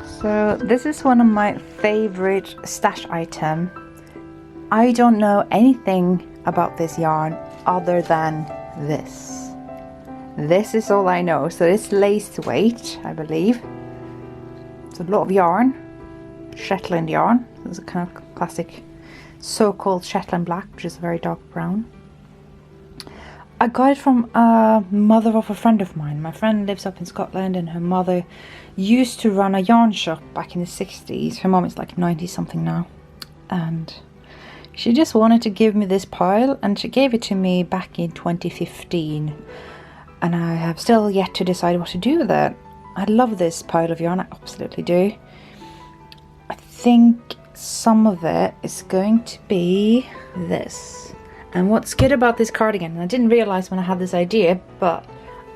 So this is one of my favorite stash item. I don't know anything about this yarn other than this. This is all I know. So it's lace weight, I believe. It's a lot of yarn. Shetland yarn. It's a kind of classic so-called Shetland black, which is a very dark brown. I got it from a mother of a friend of mine. My friend lives up in Scotland and her mother used to run a yarn shop back in the 60s. Her mom is like 90 something now. And she just wanted to give me this pile and she gave it to me back in 2015. And I have still yet to decide what to do with it. I love this pile of yarn, I absolutely do. I think some of it is going to be this. And what's good about this cardigan, and I didn't realize when I had this idea, but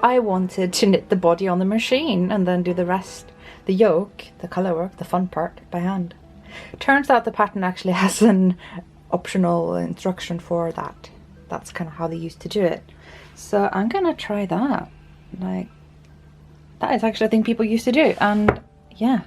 I wanted to knit the body on the machine and then do the rest, the yoke, the colour work, the fun part, by hand. Turns out the pattern actually has an optional instruction for that. That's kind of how they used to do it. So I'm gonna try that. Like, that is actually a thing people used to do, and yeah.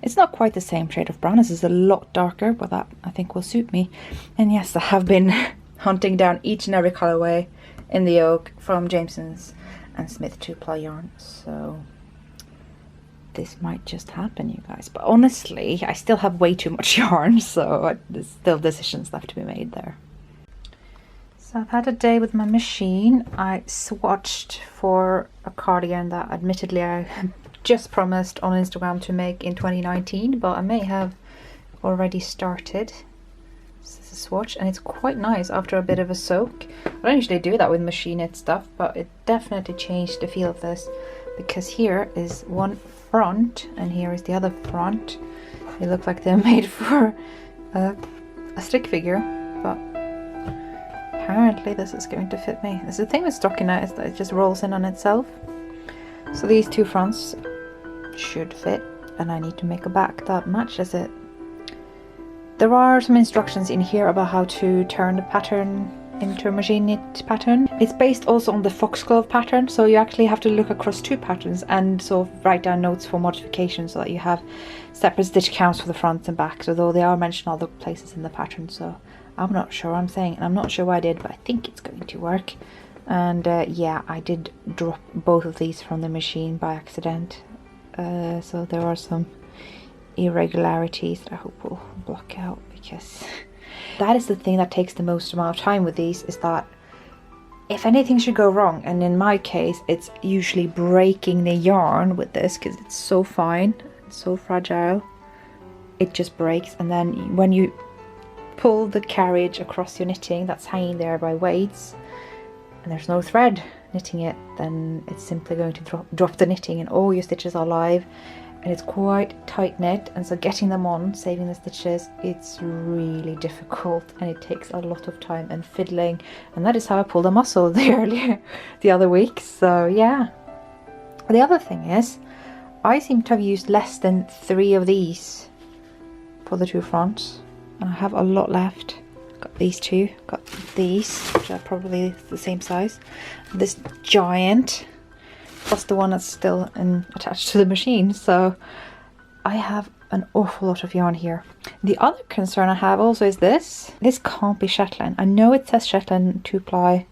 It's not quite the same shade of brown. This is a lot darker, but that I think will suit me. And yes, I have been hunting down each and every colorway in the yoke from Jameson's and Smith 2-ply yarn. So this might just happen, you guys. But honestly, I still have way too much yarn, so there's still decisions left to be made there. So I've had a day with my machine. I swatched for a cardigan that admittedly I just promised on Instagram to make in 2019, but I may have already started. This is a swatch and it's quite nice after a bit of a soak. I don't usually do that with machine knit stuff, but it definitely changed the feel of this, because here is one front and here is the other front. They look like they're made for a stick figure, but apparently this is going to fit me. There's the thing with stockinette is that it just rolls in on itself. So these two fronts should fit, and I need to make a back that matches it. There are some instructions in here about how to turn the pattern into a machine knit pattern. It's based also on the foxglove pattern, so you actually have to look across two patterns and sort of write down notes for modification so that you have separate stitch counts for the front and back, although they are mentioned other places in the pattern. So I'm not sure I'm saying, and I'm not sure why I did, but I think it's going to work. And yeah, I did drop both of these from the machine by accident. So there are some irregularities that I hope will block out, because that is the thing that takes the most amount of time with these, is that if anything should go wrong, and in my case it's usually breaking the yarn with this because it's so fine, it's so fragile, it just breaks. And then when you pull the carriage across your knitting that's hanging there by weights and there's no thread knitting it, then it's simply going to drop the knitting and all your stitches are live, and it's quite tight knit, and so getting them on, saving the stitches, it's really difficult and it takes a lot of time and fiddling, and that is how I pulled a muscle the other week. So yeah. The other thing is, I seem to have used less than 3 of these for the two fronts, and I have a lot left. Got these two, got these, which are probably the same size, this giant, plus the one that's still attached to the machine. So I have an awful lot of yarn here. The other concern I have also is this can't be Shetland. I know it says Shetland 2-ply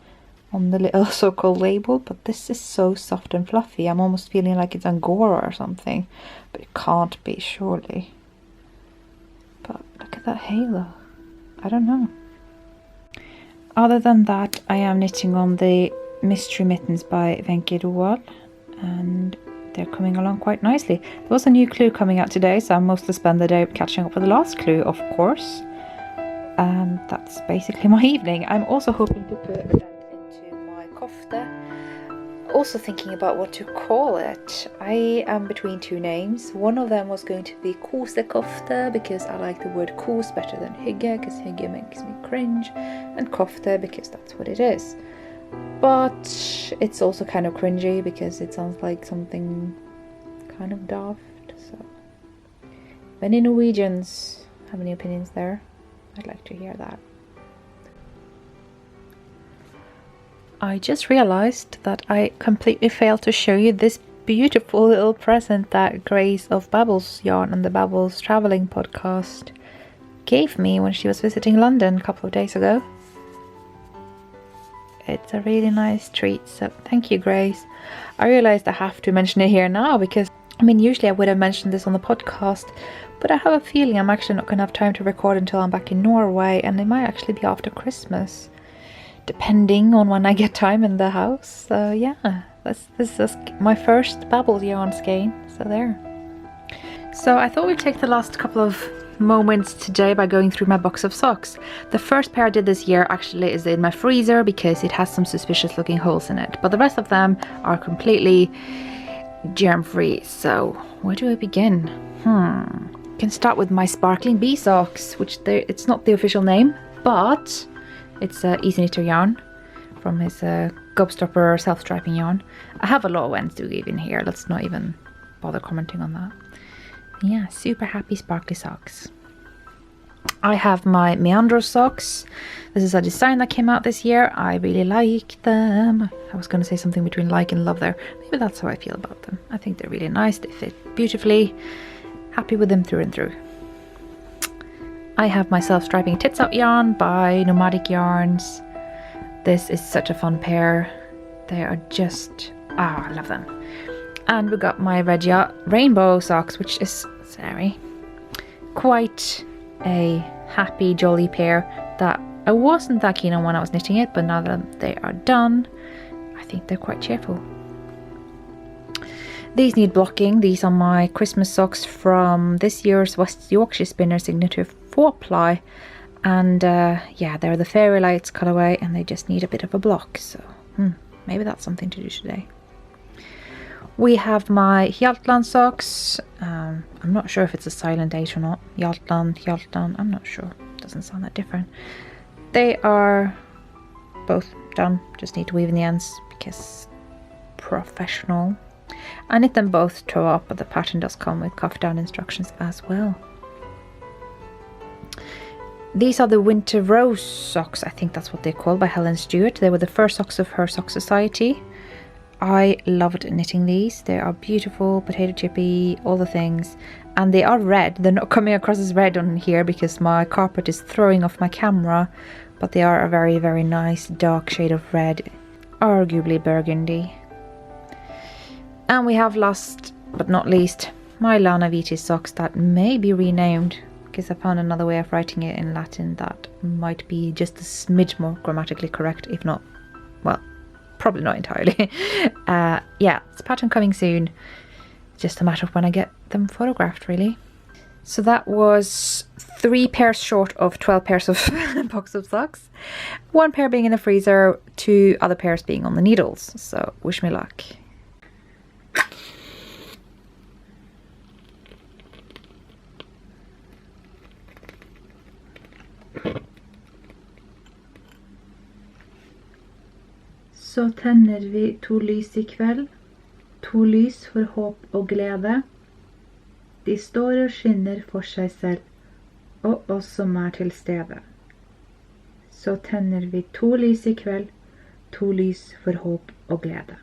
on the little so-called label, but this is so soft and fluffy. I'm almost feeling like it's Angora or something, but it can't be, surely. But look at that halo. I don't know. Other than that, I am knitting on the Mystery Mittens by Wenche Roald, and they're coming along quite nicely. There was a new clue coming out today, so I'll mostly spend the day catching up with the last clue, of course. And that's basically my evening. I'm also hoping to put a dent into my kofta. Also thinking about what to call it. I am between two names. One of them was going to be kosekofta, because I like the word kos better than hygge, because hygge makes me cringe, and kofta because that's what it is. But it's also kind of cringy because it sounds like something kind of daft. So if any Norwegians have any opinions there, I'd like to hear that. I just realized that I completely failed to show you this beautiful little present that Grace of Babbles Yarn and the Babbles Travelling podcast gave me when she was visiting London a couple of days ago. It's a really nice treat, so thank you, Grace. I realised I have to mention it here now because, I mean, usually I would have mentioned this on the podcast, but I have a feeling I'm actually not going to have time to record until I'm back in Norway, and it might actually be after Christmas, depending on when I get time in the house. So yeah, this is my first Babble yarn skein, so there. So I thought we'd take the last couple of moments today by going through my box of socks. The first pair I did this year actually is in my freezer because it has some suspicious looking holes in it, but the rest of them are completely germ free. So where do I begin? Can start with my sparkling bee socks, which it's not the official name, but it's Easy Knitter yarn from his Gobstopper self-striping yarn. I have a lot of ends to give in here, let's not even bother commenting on that. Yeah, super happy sparkly socks. I have my Meandro socks. This is a design that came out this year. I really like them. I was going to say something between like and love there. Maybe that's how I feel about them. I think they're really nice. They fit beautifully. Happy with them through and through. I have my self-striping Tits Out yarn by Nomadic Yarns. This is such a fun pair. They are just... I love them. And we got my Regia rainbow socks, which is, sorry, quite a happy, jolly pair that I wasn't that keen on when I was knitting it, but now that they are done, I think they're quite cheerful. These need blocking. These are my Christmas socks from this year's West Yorkshire Spinner Signature 4-ply. And yeah, they're the Fairy Lights colorway and they just need a bit of a block. So maybe that's something to do today. We have my Hjaltland socks. I'm not sure if it's a silent H or not. Hjaltland, I'm not sure. Doesn't sound that different. They are both done. Just need to weave in the ends because professional. I knit them both toe up, but the pattern does come with cuff down instructions as well. These are the Winter Rose socks. I think that's what they're called, by Helen Stewart. They were the first socks of her Sock Society. I loved knitting these. They are beautiful, potato chippy, all the things. And they are red. They're not coming across as red on here because my carpet is throwing off my camera. But they are a very, very nice dark shade of red. Arguably burgundy. And we have last but not least my Lana Viti socks that may be renamed. Because I found another way of writing it in Latin that might be just a smidge more grammatically correct. If not, well, probably not entirely. Yeah, it's a pattern coming soon. Just a matter of when I get them photographed, really. So that was 3 pairs short of 12 pairs of box of socks. 1 pair being in the freezer, 2 other pairs being on the needles. So wish me luck. Så tenner vi 2 lys I kveld, 2 lys for håp og glede. De står og skinner for seg selv, og oss som til stede. Så tenner vi 2 lys I kveld, 2 lys for håp og glede.